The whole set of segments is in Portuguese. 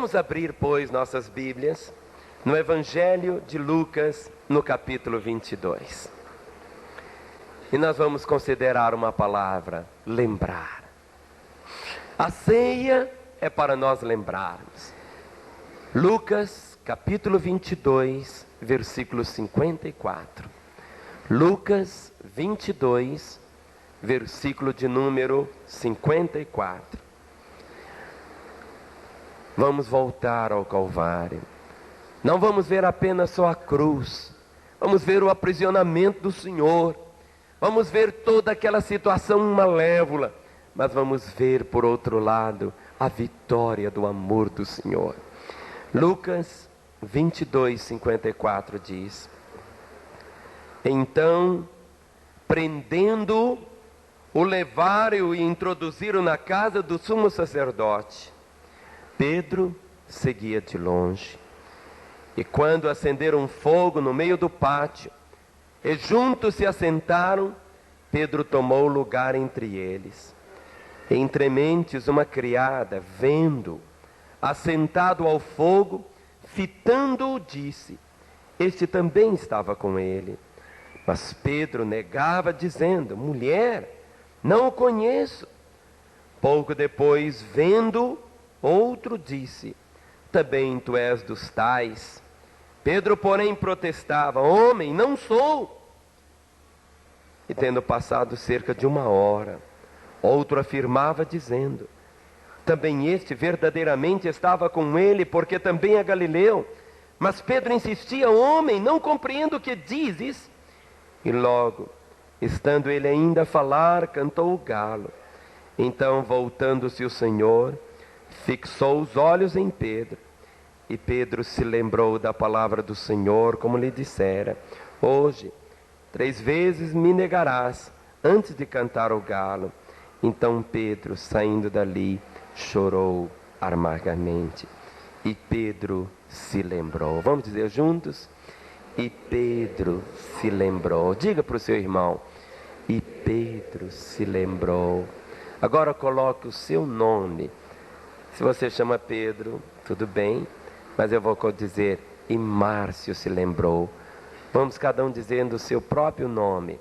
Vamos abrir, pois, nossas Bíblias no Evangelho de Lucas, no capítulo 22. E nós vamos considerar uma palavra: lembrar. A ceia é para nós lembrarmos. Lucas, capítulo 22, versículo 54. Lucas 22, versículo de número 54. Vamos voltar ao Calvário. Não vamos ver apenas só a cruz. Vamos ver o aprisionamento do Senhor. Vamos ver toda aquela situação malévola. Mas vamos ver, por outro lado, a vitória do amor do Senhor. Lucas 22, 54 diz: Então, prendendo-o, o levaram e introduziram na casa do sumo sacerdote. Pedro seguia de longe. E quando acenderam fogo no meio do pátio, e juntos se assentaram, Pedro tomou lugar entre eles. Entre mentes, uma criada, vendo, assentado ao fogo, fitando-o, disse: Este também estava com ele. Mas Pedro negava, dizendo: Mulher, não o conheço. Pouco depois, vendo, outro disse: Também tu és dos tais. Pedro, porém, protestava: Homem, não sou. E tendo passado cerca de 1 hora, outro afirmava, dizendo: Também este verdadeiramente estava com ele, porque também é galileu. Mas Pedro insistia: Homem, não compreendo o que dizes. E logo, estando ele ainda a falar, cantou o galo. Então, voltando-se o Senhor, fixou os olhos em Pedro. E Pedro se lembrou da palavra do Senhor, como lhe dissera: Hoje, 3 vezes me negarás, antes de cantar o galo. Então Pedro, saindo dali, chorou amargamente. E Pedro se lembrou. Vamos dizer juntos? E Pedro se lembrou. Diga para o seu irmão: E Pedro se lembrou. Agora coloque o seu nome. Se você chama Pedro, tudo bem, mas eu vou dizer: E Márcio se lembrou. Vamos cada um dizendo o seu próprio nome.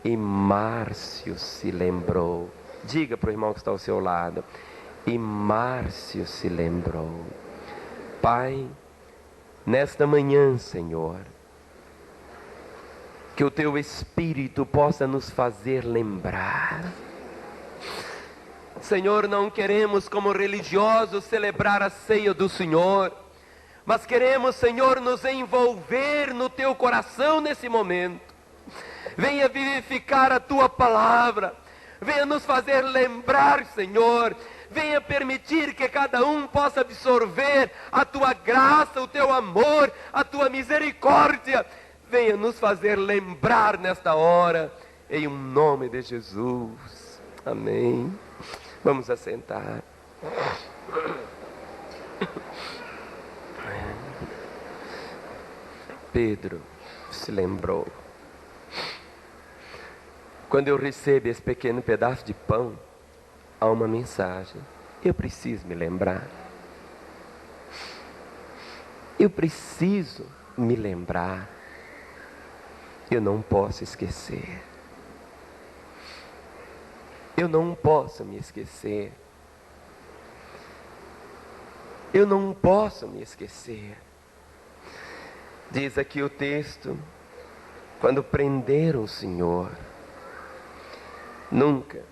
E Márcio se lembrou. Diga para o irmão que está ao seu lado: E Márcio se lembrou. Pai, nesta manhã, Senhor, que o Teu Espírito possa nos fazer lembrar. Senhor, não queremos como religiosos celebrar a ceia do Senhor, mas queremos, Senhor, nos envolver no Teu coração nesse momento. Venha vivificar a Tua palavra, venha nos fazer lembrar, Senhor. Venha permitir que cada um possa absorver a Tua graça, o Teu amor, a Tua misericórdia. Venha nos fazer lembrar nesta hora, em nome de Jesus. Amém. Vamos assentar. Pedro se lembrou. Quando eu recebo esse pequeno pedaço de pão, há uma mensagem. Eu preciso me lembrar. Eu preciso me lembrar. Eu não posso esquecer. Eu não posso me esquecer. Eu não posso me esquecer. Diz aqui o texto: quando prenderam o Senhor, nunca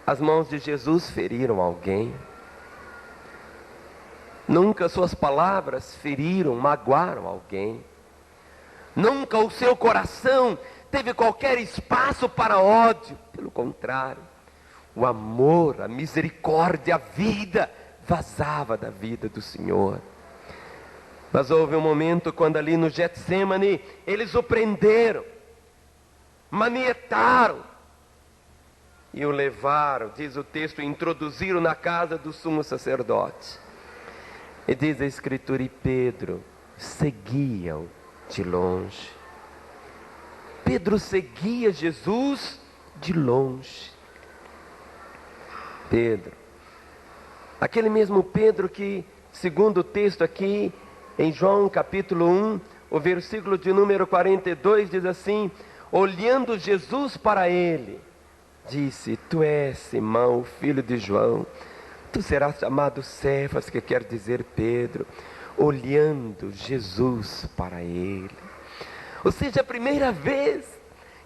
as mãos de Jesus feriram alguém. Nunca suas palavras feriram, magoaram alguém. Nunca o seu coração teve qualquer espaço para ódio. Pelo contrário, o amor, a misericórdia, a vida vazava da vida do Senhor. Mas houve um momento quando ali no Getsemane, eles o prenderam, manietaram e o levaram, diz o texto, introduziram na casa do sumo sacerdote. E diz a Escritura: e Pedro seguia-o de longe. Pedro seguia Jesus de longe. Pedro, aquele mesmo Pedro que segundo texto aqui, em João capítulo 1, o versículo de número 42 diz assim: olhando Jesus para ele, disse: tu és Simão, filho de João, tu serás chamado Cefas, que quer dizer Pedro. Olhando Jesus para ele. Ou seja, a primeira vez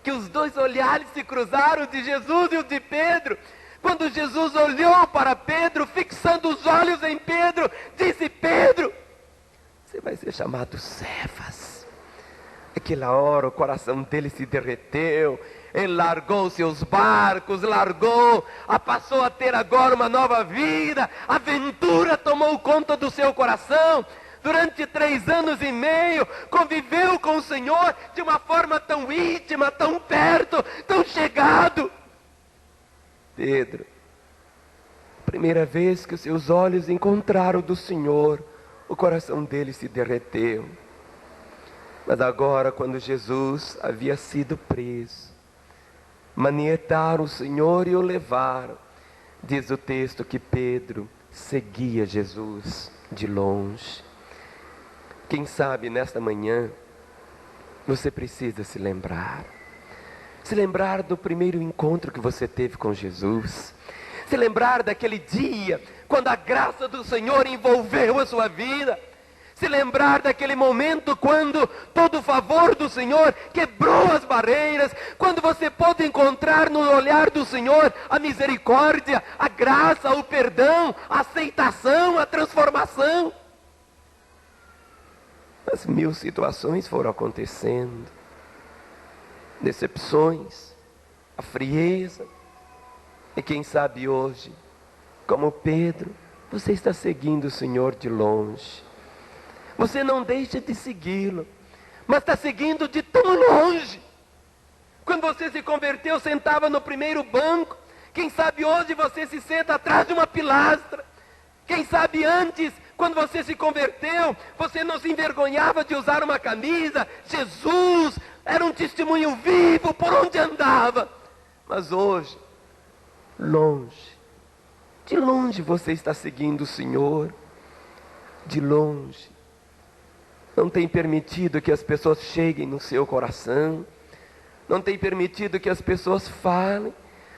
que os dois olhares se cruzaram, de Jesus e o de Pedro, quando Jesus olhou para Pedro, fixando os olhos em Pedro, disse: Pedro, você vai ser chamado Cefas. Aquela hora o coração dele se derreteu, ele largou seus barcos, passou a ter agora uma nova vida, a aventura tomou conta do seu coração. Durante 3 anos e meio, conviveu com o Senhor de uma forma tão íntima, tão perto, tão chegado. Pedro, primeira vez que os seus olhos encontraram do Senhor, o coração dele se derreteu. Mas agora, quando Jesus havia sido preso, manietaram o Senhor e o levaram. Diz o texto que Pedro seguia Jesus de longe. Quem sabe nesta manhã, você precisa se lembrar do primeiro encontro que você teve com Jesus, se lembrar daquele dia, quando a graça do Senhor envolveu a sua vida, se lembrar daquele momento, quando todo o favor do Senhor quebrou as barreiras, quando você pôde encontrar no olhar do Senhor a misericórdia, a graça, o perdão, a aceitação, a transformação. Mas 1000 situações foram acontecendo, decepções, a frieza. E quem sabe hoje, como Pedro, você está seguindo o Senhor de longe. Você não deixa de segui-lo, mas está seguindo de tão longe. Quando você se converteu, sentava no primeiro banco. Quem sabe hoje você se senta atrás de uma pilastra. Quem sabe antes, quando você se converteu, você não se envergonhava de usar uma camisa. Jesus era um testemunho vivo por onde andava. Mas hoje, de longe você está seguindo o Senhor. De longe. Não tem permitido que as pessoas cheguem no seu coração. Não tem permitido que as pessoas falem.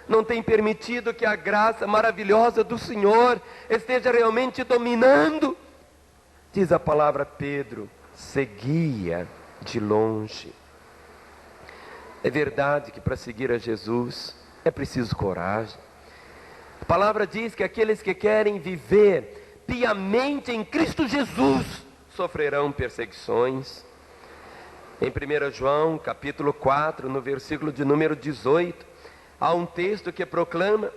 Não tem permitido que a graça maravilhosa do Senhor esteja realmente dominando. Diz a palavra, Pedro seguia de longe. É verdade que para seguir a Jesus é preciso coragem. A palavra diz que aqueles que querem viver piamente em Cristo Jesus sofrerão perseguições. Em 1 João capítulo 4, no versículo de número 18, há um texto que proclama: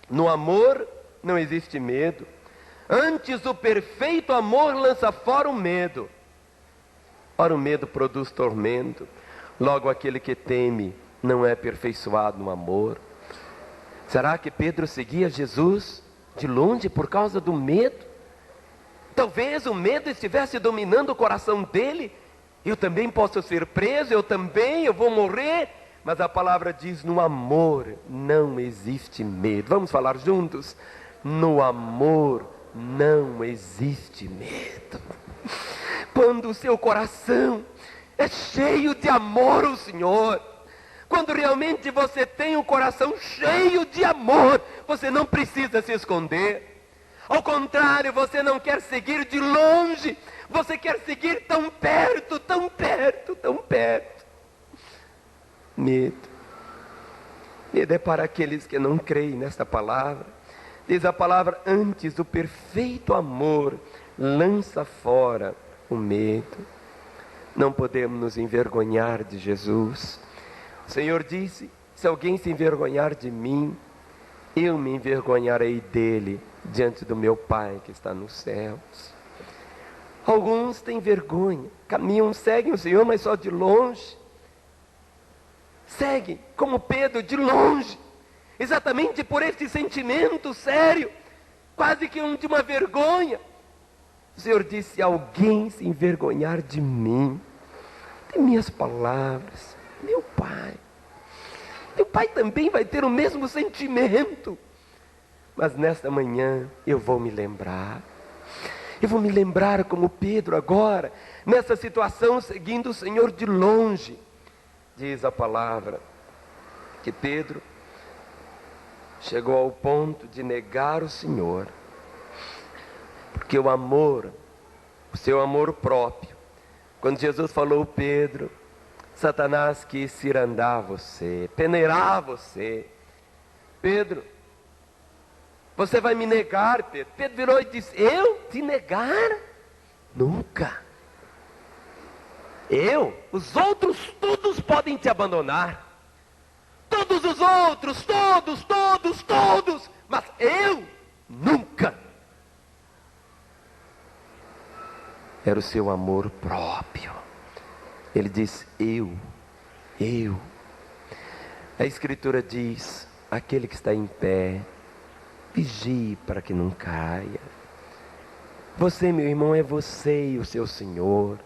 no amor não existe medo, antes o perfeito amor lança fora o medo. Ora, o medo produz tormento, logo aquele que teme não é aperfeiçoado no amor. Será que Pedro seguia Jesus de longe por causa do medo? Talvez o medo estivesse dominando o coração dele. Eu também posso ser preso, eu vou morrer. Mas a palavra diz: no amor não existe medo. Vamos falar juntos? No amor não existe medo. Quando o seu coração é cheio de amor ao Senhor, quando realmente você tem um coração cheio de amor, você não precisa se esconder. Ao contrário, você não quer seguir de longe, você quer seguir tão perto, tão perto, tão perto. Medo é para aqueles que não creem nesta palavra. Diz a palavra: antes o perfeito amor lança fora o medo. Não podemos nos envergonhar de Jesus. O Senhor disse: se alguém se envergonhar de mim, eu me envergonharei dele diante do meu Pai que está nos céus. Alguns têm vergonha, caminham, seguem o Senhor, mas só de longe. Seguem, como Pedro, de longe, exatamente por esse sentimento sério, quase que de uma vergonha. O Senhor disse: se alguém se envergonhar de mim, de minhas palavras, meu Pai também vai ter o mesmo sentimento. Mas nesta manhã eu vou me lembrar. Eu vou me lembrar como Pedro agora, nessa situação, seguindo o Senhor de longe. Diz a palavra que Pedro chegou ao ponto de negar o Senhor, porque o amor, o seu amor próprio, quando Jesus falou: Pedro, Satanás quis cirandar você, peneirar você. Pedro, você vai me negar, Pedro? Pedro virou e disse: eu te negar? Nunca. Os outros todos podem te abandonar. Todos os outros, todos, mas eu nunca. Era o seu amor próprio. Ele diz: eu. A Escritura diz: aquele que está em pé, vigie para que não caia. Você, meu irmão, é você e o seu Senhor.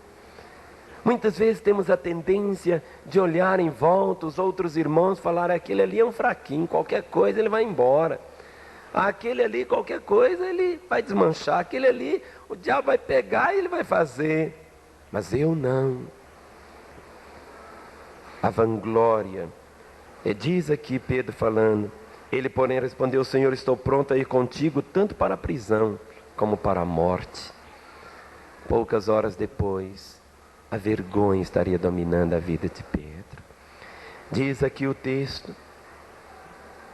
Muitas vezes temos a tendência de olhar em volta os outros irmãos, falar: aquele ali é um fraquinho, qualquer coisa ele vai embora. Aquele ali, qualquer coisa ele vai desmanchar. Aquele ali, o diabo vai pegar e ele vai fazer. Mas eu não. A vanglória. E diz aqui Pedro falando: ele, porém, respondeu: Senhor, estou pronto a ir contigo, tanto para a prisão como para a morte. Poucas horas depois, a vergonha estaria dominando a vida de Pedro. Diz aqui o texto: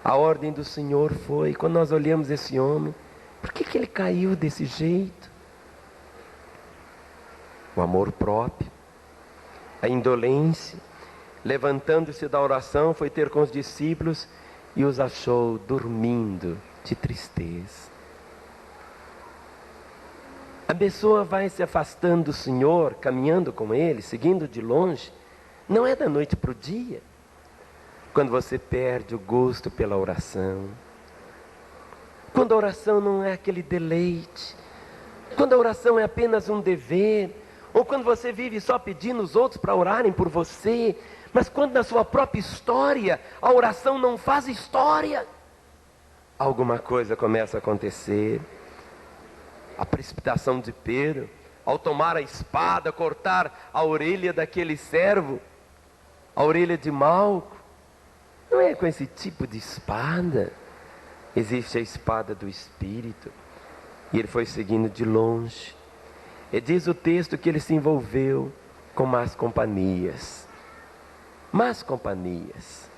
a ordem do Senhor foi, quando nós olhamos esse homem, por que ele caiu desse jeito? O amor próprio, a indolência. Levantando-se da oração, foi ter com os discípulos e os achou dormindo de tristeza. A pessoa vai se afastando do Senhor, caminhando com Ele, seguindo de longe, não é da noite para o dia. Quando você perde o gosto pela oração, quando a oração não é aquele deleite, quando a oração é apenas um dever, ou quando você vive só pedindo os outros para orarem por você, mas quando na sua própria história a oração não faz história, alguma coisa começa a acontecer. A precipitação de Pedro, ao tomar a espada, cortar a orelha daquele servo, a orelha de Malco, não é com esse tipo de espada. Existe a espada do Espírito. E ele foi seguindo de longe. E diz o texto que ele se envolveu com más companhias. Más companhias.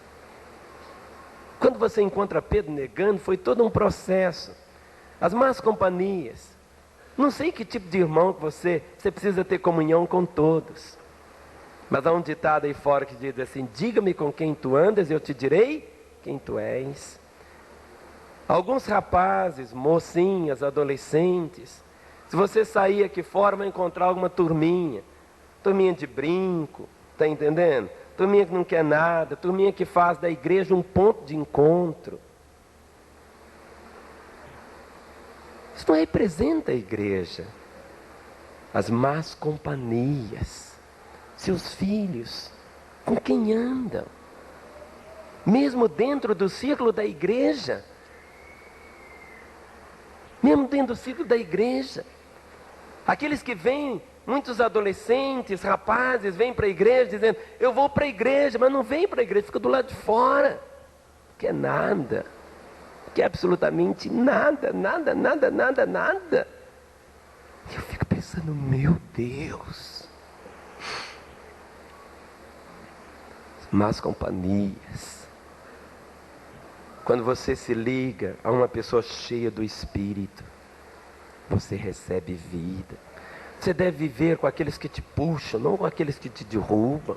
Quando você encontra Pedro negando, foi todo um processo. As más companhias. Não sei que tipo de irmão que você precisa ter comunhão com todos. Mas há um ditado aí fora que diz assim: diga-me com quem tu andas e eu te direi quem tu és. Alguns rapazes, mocinhas, adolescentes, se você sair aqui fora vai encontrar alguma turminha de brinco, tá entendendo? Turminha que não quer nada, turminha que faz da igreja um ponto de encontro. Isso não representa a igreja. As más companhias, seus filhos, com quem andam, mesmo dentro do círculo da igreja, aqueles que vêm, muitos adolescentes, rapazes, vêm para a igreja dizendo: eu vou para a igreja, mas não vem para a igreja, fica do lado de fora, não quer nada. Que é absolutamente nada. Eu fico pensando: meu Deus, más companhias. Quando você se liga a uma pessoa cheia do Espírito, você recebe vida. Você deve viver com aqueles que te puxam, não com aqueles que te derrubam.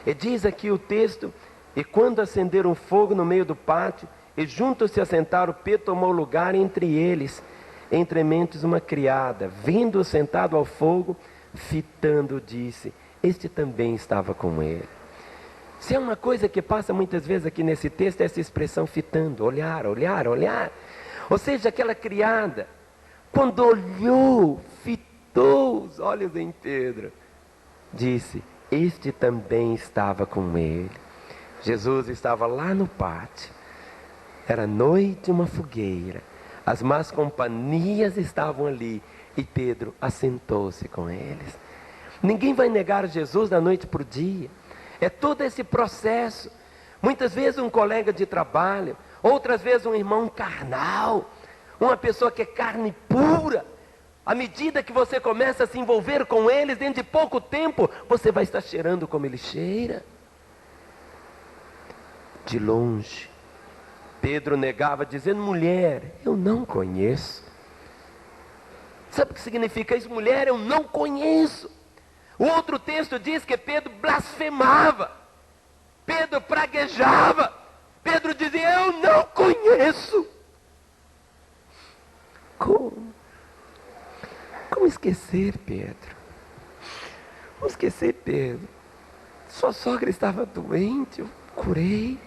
E diz aqui o texto: e quando acenderam fogo no meio do pátio, e juntos se assentaram, Pedro tomou lugar entre eles, entre mentes uma criada, vendo-o sentado ao fogo, fitando, disse: este também estava com ele. Se é uma coisa que passa muitas vezes aqui nesse texto, é essa expressão fitando, olhar. Ou seja, aquela criada, quando olhou, fitou os olhos em Pedro, disse: este também estava com ele. Jesus estava lá no pátio. Era noite, uma fogueira. As más companhias estavam ali, E Pedro assentou-se com eles. Ninguém vai negar Jesus da noite para o dia. É todo esse processo. Muitas vezes um colega de trabalho, outras vezes um irmão carnal, uma pessoa que é carne pura. À medida que você começa a se envolver com eles, dentro de pouco tempo, você vai estar cheirando como ele cheira. De longe, Pedro negava, dizendo: mulher, eu não conheço. Sabe o que significa isso? Mulher, eu não conheço. O outro texto diz que Pedro blasfemava, Pedro praguejava, Pedro dizia: eu não conheço. Como esquecer Pedro? Como esquecer Pedro? Sua sogra estava doente, eu curei.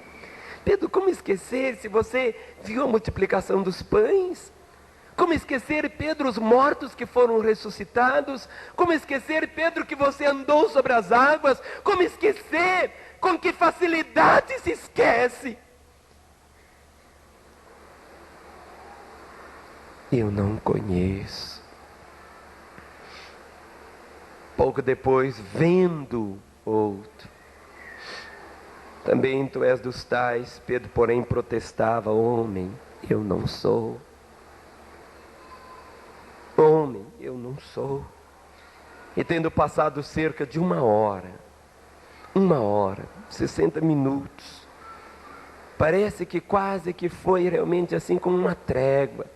Pedro, como esquecer se você viu a multiplicação dos pães? Como esquecer, Pedro, os mortos que foram ressuscitados? Como esquecer, Pedro, que você andou sobre as águas? Como esquecer? Com que facilidade se esquece? Eu não conheço. Pouco depois, vendo outro: também tu és dos tais. Pedro, porém, protestava: homem, eu não sou. Homem, eu não sou. E tendo passado cerca de 60 minutos, parece que quase que foi realmente assim como uma trégua,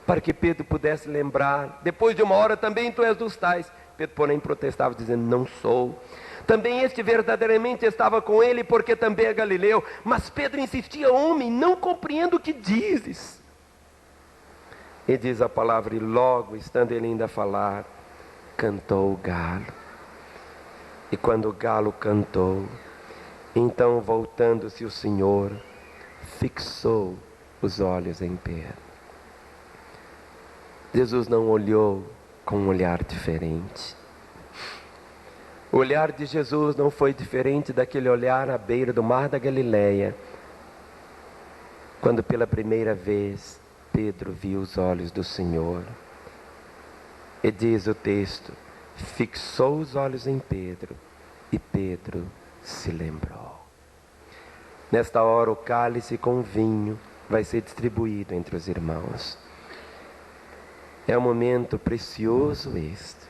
para que Pedro pudesse lembrar. Depois de 1 hora, também tu és dos tais. Pedro, porém, protestava, dizendo: não sou. Também este verdadeiramente estava com ele, porque também é galileu. Mas Pedro insistia: homem, não compreendo o que dizes. E diz a palavra: e logo, estando ele ainda a falar, cantou o galo. E quando o galo cantou, então voltando-se o Senhor, fixou os olhos em Pedro. Jesus não olhou com um olhar diferente. O olhar de Jesus não foi diferente daquele olhar à beira do mar da Galileia, quando pela primeira vez Pedro viu os olhos do Senhor. E diz o texto: fixou os olhos em Pedro, e Pedro se lembrou. Nesta hora o cálice com vinho vai ser distribuído entre os irmãos. É um momento precioso este.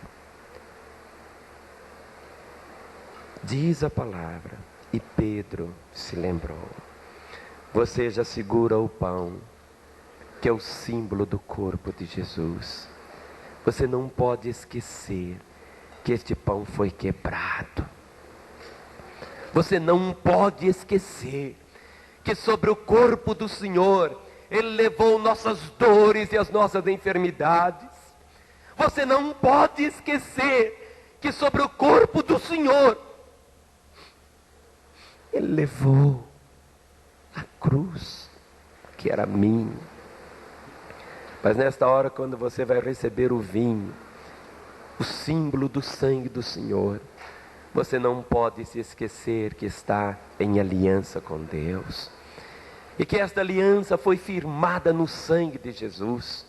Diz a palavra: e Pedro se lembrou. Você já segura o pão, que é o símbolo do corpo de Jesus. Você não pode esquecer que este pão foi quebrado. Você não pode esquecer que sobre o corpo do Senhor Ele levou nossas dores e as nossas enfermidades. Você não pode esquecer que sobre o corpo do Senhor Ele levou a cruz, que era minha. Mas nesta hora, quando você vai receber o vinho, o símbolo do sangue do Senhor, você não pode se esquecer que está em aliança com Deus. E que esta aliança foi firmada no sangue de Jesus.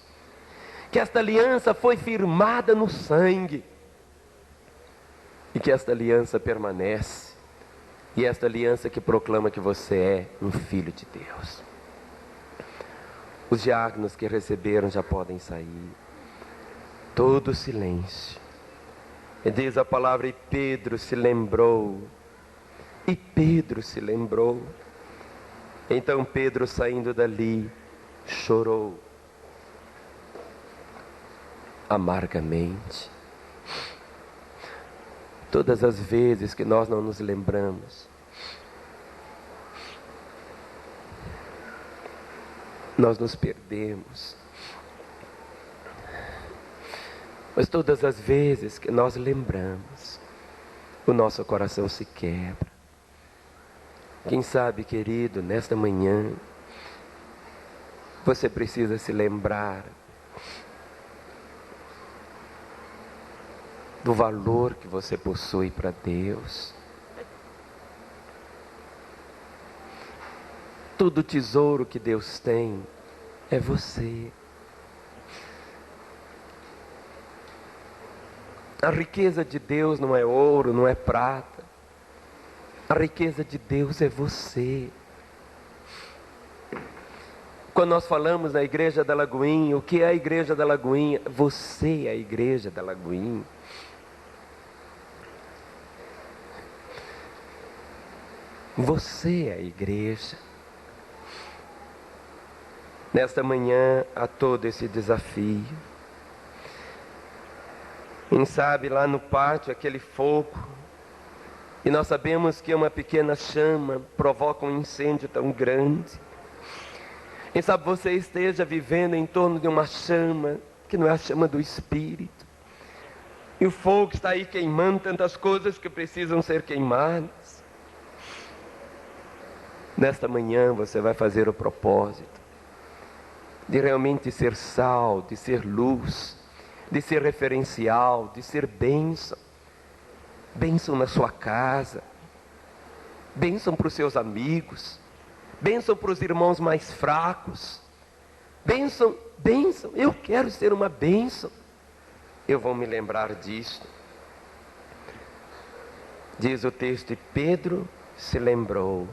Que esta aliança foi firmada no sangue. E que esta aliança permanece. E esta aliança que proclama que você é um filho de Deus. Os diáconos que receberam já podem sair. Todo silêncio. E diz a palavra: e Pedro se lembrou. E Pedro se lembrou. Então Pedro, saindo dali, chorou amargamente. Todas as vezes que nós não nos lembramos, nós nos perdemos. Mas todas as vezes que nós lembramos, o nosso coração se quebra. Quem sabe, querido, nesta manhã, você precisa se lembrar do valor que você possui para Deus. Todo tesouro que Deus tem é você. A riqueza de Deus não é ouro, não é prata. A riqueza de Deus é você. Quando nós falamos na igreja da Lagoinha, o que é a igreja da Lagoinha? Você é a igreja da Lagoinha. Você é a igreja. Nesta manhã há todo esse desafio. Quem sabe lá no pátio aquele fogo, e nós sabemos que uma pequena chama provoca um incêndio tão grande. Quem sabe você esteja vivendo em torno de uma chama que não é a chama do Espírito. E o fogo está aí queimando tantas coisas que precisam ser queimadas. Nesta manhã você vai fazer o propósito de realmente ser sal, de ser luz, de ser referencial, de ser bênção. Bênção na sua casa, bênção para os seus amigos, bênção para os irmãos mais fracos, bênção, bênção, eu quero ser uma bênção. Eu vou me lembrar disso. Diz o texto, e Pedro se lembrou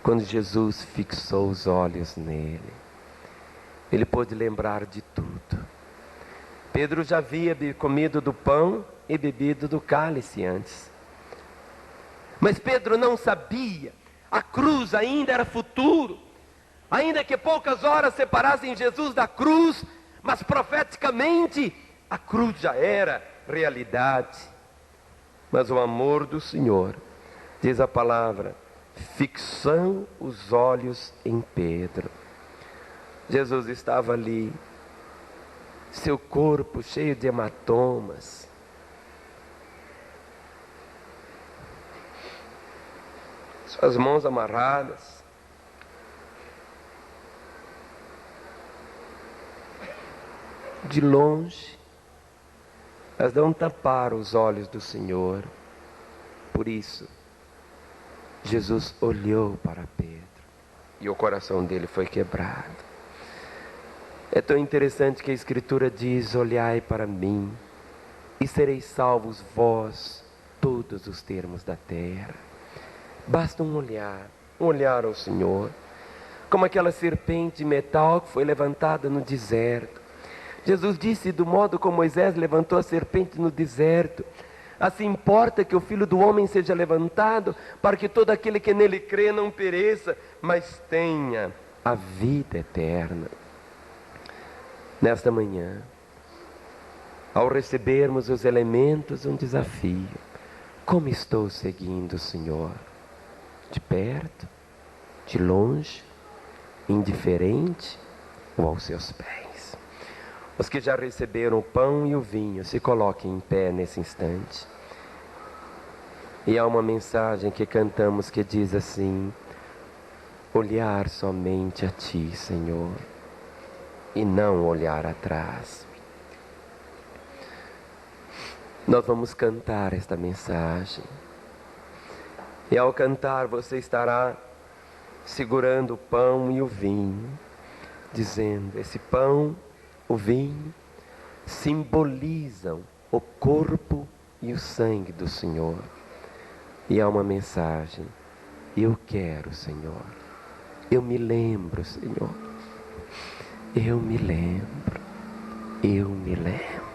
quando Jesus fixou os olhos nele. Ele pôde lembrar de tudo. Pedro já havia comido do pão e bebido do cálice antes. Mas Pedro não sabia, a cruz ainda era futuro. Ainda que poucas horas separassem Jesus da cruz, mas profeticamente a cruz já era realidade. Mas o amor do Senhor, diz a palavra, fixou os olhos em Pedro. Jesus estava ali, seu corpo cheio de hematomas, suas mãos amarradas, de longe, elas não taparam os olhos do Senhor. Por isso, Jesus olhou para Pedro e o coração dele foi quebrado. É tão interessante que a Escritura diz, olhai para mim e sereis salvos vós, todos os termos da terra. Basta um olhar ao Senhor, como aquela serpente de metal que foi levantada no deserto. Jesus disse, do modo como Moisés levantou a serpente no deserto, assim importa que o Filho do Homem seja levantado, para que todo aquele que nele crê não pereça, mas tenha a vida eterna. Nesta manhã, ao recebermos os elementos, um desafio. Como estou seguindo o Senhor? De perto? De longe? Indiferente? Ou aos seus pés? Os que já receberam o pão e o vinho, se coloquem em pé nesse instante. E há uma mensagem que cantamos que diz assim, olhar somente a Ti, Senhor, e não olhar atrás. Nós vamos cantar esta mensagem. E ao cantar você estará segurando o pão e o vinho, dizendo, esse pão, o vinho, simbolizam o corpo e o sangue do Senhor. E há uma mensagem, eu quero, Senhor, eu me lembro, Senhor, eu me lembro, eu me lembro.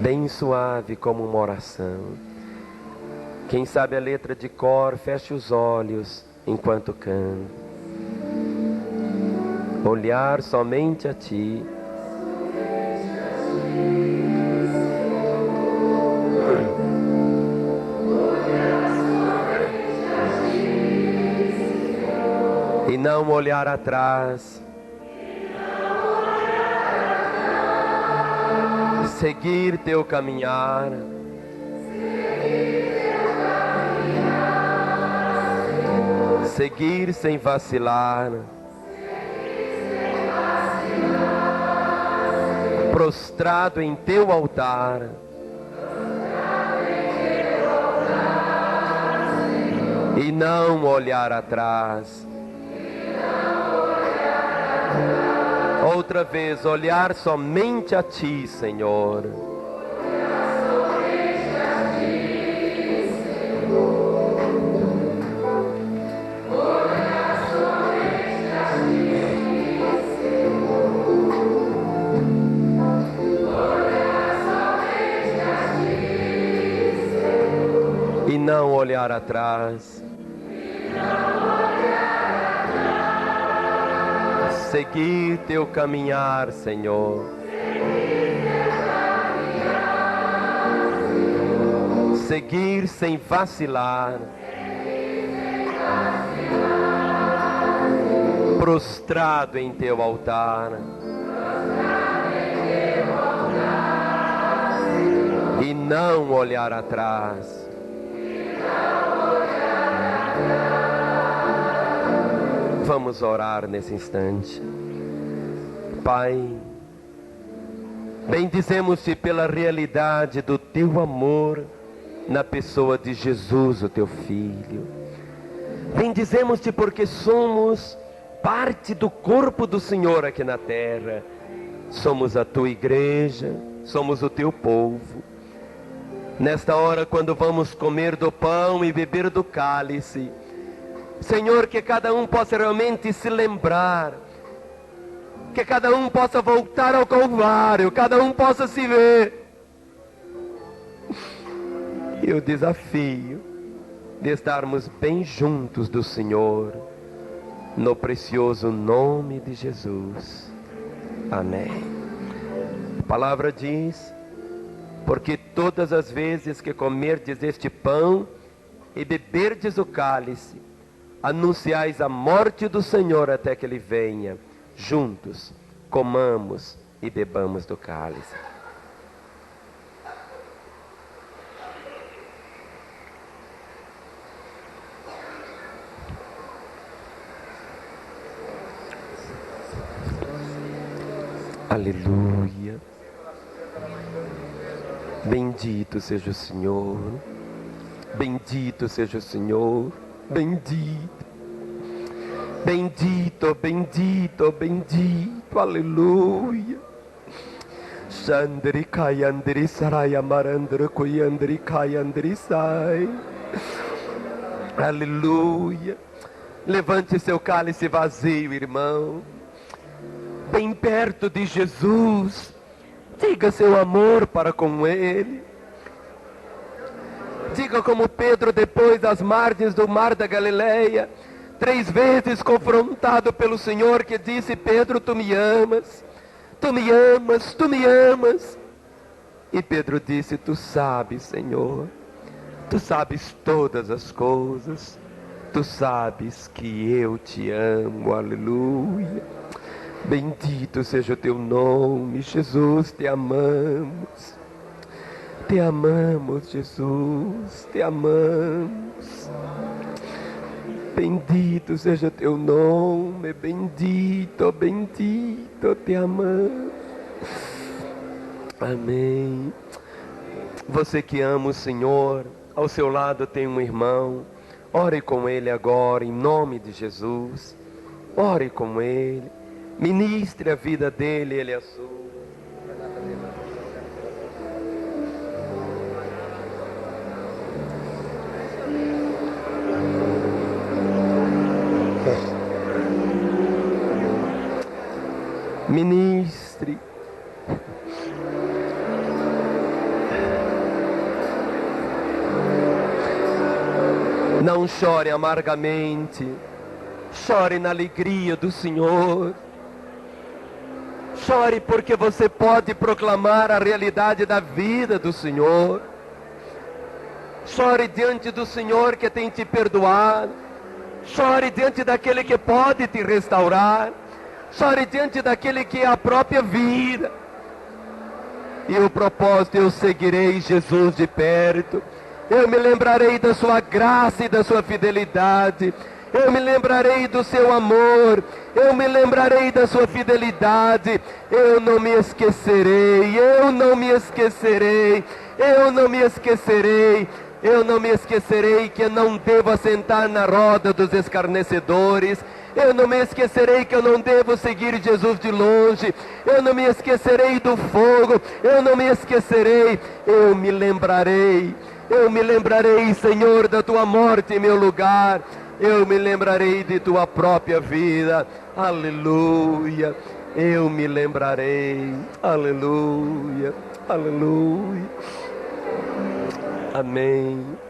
Bem suave como uma oração. Quem sabe a letra de cor, feche os olhos enquanto canta. Olhar somente a Ti. E não olhar atrás. Seguir Teu caminhar. Seguir sem vacilar. Prostrado em Teu altar. E não olhar atrás. Outra vez, olhar somente a Ti, Senhor. E não olhar atrás. Seguir teu caminhar, Senhor. Seguir sem vacilar. Prostrado em teu altar. E não olhar atrás. Vamos orar nesse instante. Pai, bendizemos-te pela realidade do teu amor na pessoa de Jesus, o teu Filho. Bendizemos-te porque somos parte do corpo do Senhor aqui na terra. Somos a tua igreja, somos o teu povo. Nesta hora, quando vamos comer do pão e beber do cálice, Senhor, que cada um possa realmente se lembrar, que cada um possa voltar ao Calvário, cada um possa se ver. E o desafio de estarmos bem juntos do Senhor, no precioso nome de Jesus. Amém. A palavra diz: porque todas as vezes que comerdes este pão e beberdes o cálice, anunciais a morte do Senhor até que Ele venha. Juntos, comamos e bebamos do cálice. Aleluia. Bendito seja o Senhor. Bendito seja o Senhor. Bendito, bendito, bendito, bendito, aleluia. Shandri Kayandri Saraya Marandra Kuyandri Kayandri Sai. Aleluia. Levante seu cálice vazio, irmão, bem perto de Jesus. Diga seu amor para com Ele. Diga como Pedro, depois das margens do mar da Galileia, 3 vezes confrontado pelo Senhor, que disse: Pedro, tu me amas, tu me amas, tu me amas. E Pedro disse: tu sabes, Senhor, tu sabes todas as coisas, tu sabes que eu te amo, aleluia. Bendito seja o teu nome, Jesus, te amamos. Te amamos, Jesus, te amamos. Bendito seja teu nome, bendito, bendito, te amamos. Amém. Você que ama o Senhor, ao seu lado tem um irmão. Ore com ele agora, em nome de Jesus. Ore com ele. Ministre a vida dele, ele é a sua. Ministre. Não chore amargamente, chore na alegria do Senhor. Chore porque você pode proclamar a realidade da vida do Senhor. Chore diante do Senhor que tem te perdoado. Chore diante daquele que pode te restaurar. Chore diante daquele que é a própria vida. E o propósito: eu seguirei Jesus de perto. Eu me lembrarei da sua graça e da sua fidelidade. Eu me lembrarei do seu amor. Eu me lembrarei da sua fidelidade. Eu não me esquecerei. Eu não me esquecerei. Eu não me esquecerei. Eu não me esquecerei que não devo assentar na roda dos escarnecedores. Eu não me esquecerei que eu não devo seguir Jesus de longe. Eu não me esquecerei do fogo. Eu não me esquecerei. Eu me lembrarei. Eu me lembrarei, Senhor, da tua morte em meu lugar. Eu me lembrarei de tua própria vida. Aleluia. Eu me lembrarei. Aleluia. Aleluia. Amém.